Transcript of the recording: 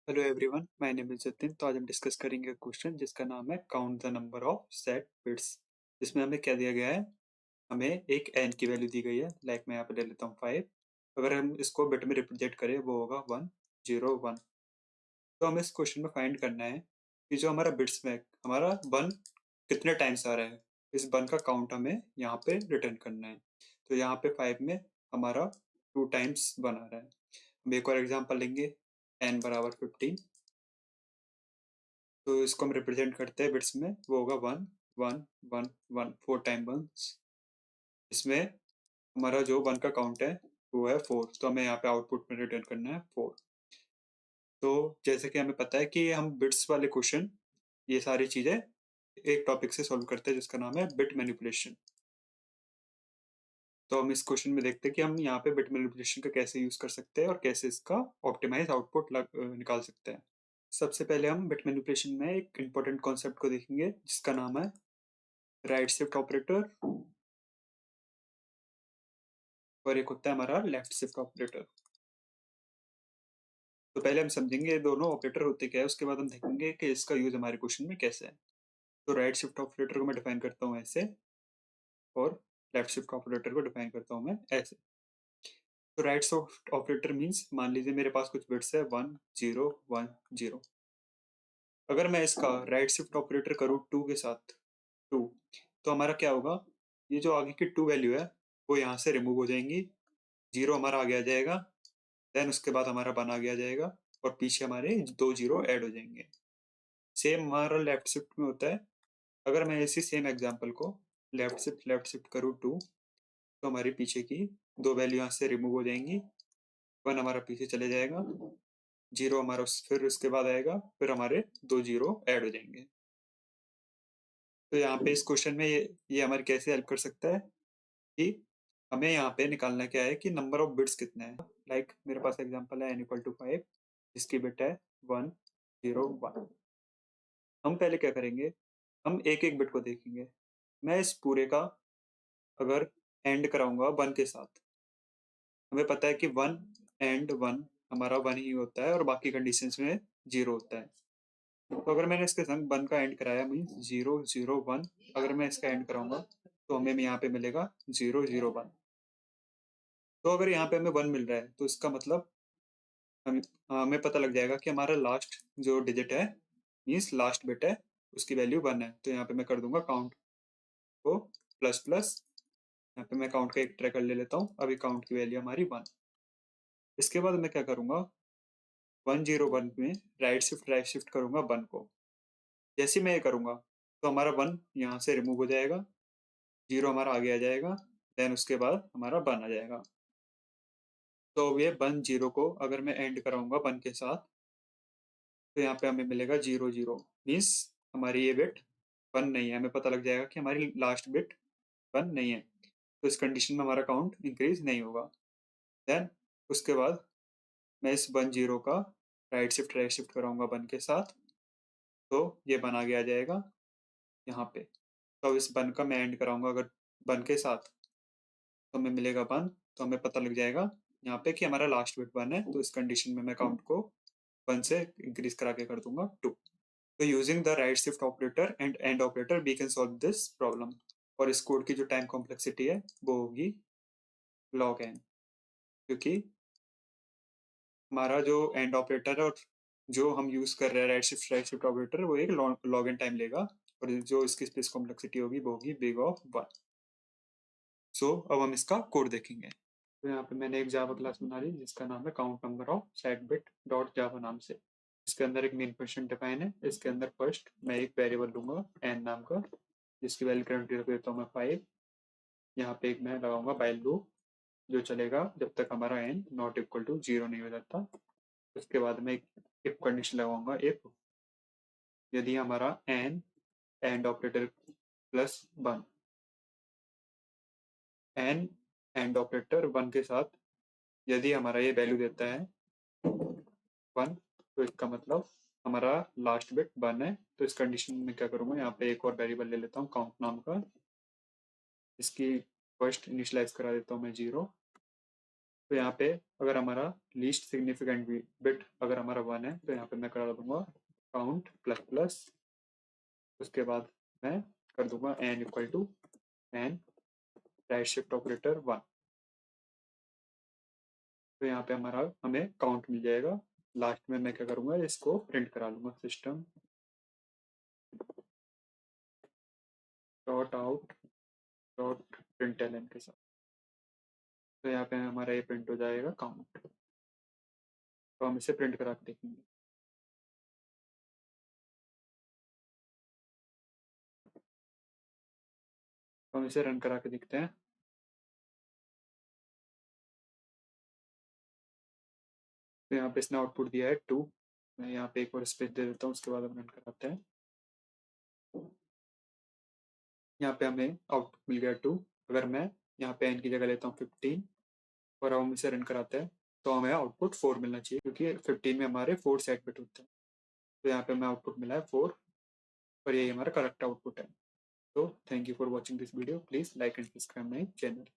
Hello everyone, my name is Jatin. तो आज हम डिस्कस करेंगे क्वेश्चन जिसका नाम है count the number of set bits. इसमें हमें क्या दिया गया है, हमें एक n की वैल्यू दी गई है। लाइक मैं यहाँ पे ले लेता हूँ 5। अगर हम इसको बिट में रिप्रेजेंट करें वो होगा 101। तो हमें इस क्वेश्चन में फाइंड करना है कि जो हमारा बिट्स में हमारा 1 कितने टाइम्स आ रहा है। इस 1 का काउंट हमें यहाँ पे रिटर्न करना है। तो यहाँ पे 5 में हमारा 2 टाइम्स 1 आ रहा है। हम एक और एग्जांपल लेंगे, n बराबर 15। तो इसको हम रिप्रेजेंट करते हैं बिट्स में, वो होगा 1 1 1 1, 4 टाइम वंस। इसमें हमारा जो 1 का काउंट है वो है 4, तो हमें यहाँ पे आउटपुट में रिटर्न करना है 4। तो जैसे कि हमें पता है कि हम बिट्स वाले क्वेश्चन ये सारी चीजें एक टॉपिक से सॉल्व करते हैं जिसका नाम है बिट मैनिपुलेशन। तो हम इस क्वेश्चन में देखते हैं कि हम यहाँ पे बिट मैनिपुलेशन का कैसे यूज कर सकते हैं और कैसे इसका ऑप्टिमाइज आउटपुट निकाल सकते हैं। सबसे पहले हम बिट मैनिपुलेशन में एक इम्पोर्टेंट कॉन्सेप्ट को देखेंगे जिसका नाम है राइट शिफ्ट ऑपरेटर, और एक होता है हमारा लेफ्ट शिफ्ट ऑपरेटर। तो पहले हम समझेंगे ये दोनों ऑपरेटर होते क्या है, उसके बाद हम देखेंगे कि इसका यूज हमारे क्वेश्चन में कैसे है। तो राइट शिफ्ट ऑपरेटर को मैं डिफाइन करता हूँ ऐसे, और लेफ्ट शिफ्ट ऑपरेटर को डिफाइन करता हूँ मैं ऐसे। तो राइट शिफ्ट ऑपरेटर मीन्स, मान लीजिए मेरे पास कुछ बिट्स है 1 0 1 0। अगर मैं इसका राइट शिफ्ट ऑपरेटर करूँ 2 के साथ, 2, तो हमारा क्या होगा, ये जो आगे की 2 वैल्यू है वो यहाँ से रिमूव हो जाएंगी। 0 हमारा आगे आ जाएगा, देन उसके बाद हमारा 1 आगे आ जाएगा, और पीछे हमारे 2 0 ऐड हो जाएंगे। सेम हमारा लेफ्ट शिफ्ट में होता है। अगर मैं इसी सेम एग्जांपल को लेफ्ट शिफ्ट करूँ 2, तो हमारे पीछे की 2 वैल्यू यहाँ से रिमूव हो जाएंगी। 1 हमारा पीछे चले जाएगा, 0 हमारा फिर उसके बाद आएगा, फिर हमारे 2 0 ऐड हो जाएंगे। तो यहाँ पे इस क्वेश्चन में ये हमारी कैसे हेल्प कर सकता है कि हमें यहाँ पे निकालना क्या है कि नंबर ऑफ बिट्स कितने हैं। लाइक मेरे पास एग्जांपल है n इक्वल टू 5, जिसकी बिट है 1 0 1। हम पहले क्या करेंगे, हम एक एक बिट को देखेंगे। मैं इस पूरे का अगर एंड कराऊंगा 1 के साथ, हमें पता है कि 1 एंड 1 हमारा 1 ही होता है और बाकी कंडीशंस में 0 होता है। तो अगर मैंने इसके संग 1 का एंड कराया मीन्स 0 0 1, अगर मैं इसका एंड कराऊंगा तो हमें यहाँ पे मिलेगा 0 0 1। तो अगर यहाँ पे हमें 1 मिल रहा है तो इसका मतलब हमें हमें पता लग जाएगा कि हमारा लास्ट जो डिजिट है मीन्स लास्ट बिट है, उसकी वैल्यू 1 है। तो यहाँ पे मैं कर दूंगा काउंट को प्लस प्लस, यहाँ पे मैं काउंट का एक ट्रैकर ले लेता हूँ। अभी काउंट की वैल्यू हमारी 1। इसके बाद मैं क्या करूंगा, 1 0 1 में राइट शिफ्ट करूंगा 1 को। जैसे मैं ये करूंगा तो हमारा 1 यहाँ से रिमूव हो जाएगा, 0 हमारा आगे आ जाएगा, देन उसके बाद हमारा 1 आ जाएगा। तो ये 1 0 को अगर मैं एंड कराऊंगा 1 के साथ, तो यहाँ पे हमें मिलेगा 0 0, मीन्स हमारी ये बिट 1 नहीं है। हमें पता लग जाएगा कि हमारी लास्ट बिट 1 नहीं है, तो इस कंडीशन में हमारा काउंट इंक्रीज नहीं होगा। देन उसके बाद मैं इस 1 0 का राइट शिफ्ट कराऊंगा 1 के साथ, तो ये 1 आगे आ जाएगा यहाँ पे। तो अब इस 1 का मैं एंड कराऊंगा अगर 1 के साथ, तो हमें मिलेगा 1। तो हमें पता लग जाएगा यहाँ पे कि हमारा लास्ट बिट 1 है, तो इस कंडीशन में मैं काउंट को 1 से इंक्रीज करा के कर दूंगा 2। तो using the right shift operator and and operator we can solve this problem. और इस कोड की जो टाइम कॉम्प्लेक्सिटी है वो होगी log n, क्योंकि हमारा जो एंड ऑपरेटर है और जो हम यूज कर रहे हैं राइट शिफ्ट ऑपरेटर, वो एक log n टाइम लेगा, और जो इसकी स्पेस कॉम्प्लेक्सिटी होगी वो होगी बिग ऑफ 1। सो अब हम इसका कोड देखेंगे। तो यहाँ पे मैंने एक जावा क्लास बना ली जिसका नाम है count number of set bit dot जावा नाम से। इसके अंदर एक मेन फंक्शन डिफाइन है। इसके अंदर फर्स्ट मैं एक वेरिएबल लूंगा n नाम का, जिसकी वैल्यू करंटली रख देता हूँ मैं 5। यहाँ पे एक मैं लगाऊंगा वाइल लूप जो चलेगा जब तक हमारा n नॉट इक्वल टू 0 नहीं हो जाता। उसके बाद मैं एक इफ कंडीशन लगाऊंगा, इफ यदि हमारा n and operator plus 1, n and operator 1 के साथ यदि हमारा ये वैल्यू देता है 1, तो इसका मतलब हमारा लास्ट बिट 1 है। तो इस कंडीशन में क्या करूंगा, यहाँ पे एक और वेरिएबल ले लेता हूँ काउंट नाम का। इसकी फर्स्ट इनिशियलाइज करा देता हूँ मैं 0, तो यहाँ पे अगर हमारा लीस्ट सिग्निफिकेंट बिट अगर हमारा 1 है तो यहाँ पे मैं करा दूंगा काउंट प्लस प्लस, उसके बाद मैं कर दूंगा n equal to n right shift operator 1। तो यहाँ पे हमारा हमें काउंट मिल जाएगा। लास्ट में मैं क्या करूँगा, इसको प्रिंट करा लूँगा system dot out dot println के साथ। तो यहाँ पे हमारा ये प्रिंट हो जाएगा काउंट। तो हम इसे प्रिंट करा के देखेंगे। तो हम इसे रन करा के देखते हैं। तो यहाँ पे इसने आउटपुट दिया है 2। मैं यहाँ पे एक और स्पेस दे देता हूँ, उसके बाद हम रन कराते हैं। यहाँ पे हमें आउटपुट मिल गया 2। अगर मैं यहाँ पे n की जगह लेता हूँ 15 और हम इसे रन कराते हैं तो हमें आउटपुट 4 मिलना चाहिए, क्योंकि 15 में हमारे 4 सेट बिट होते हैं। तो यहाँ पे हमें आउटपुट मिला है 4 और यही हमारा करेक्ट आउटपुट है। तो thank you for watching this video. Please like and subscribe my channel.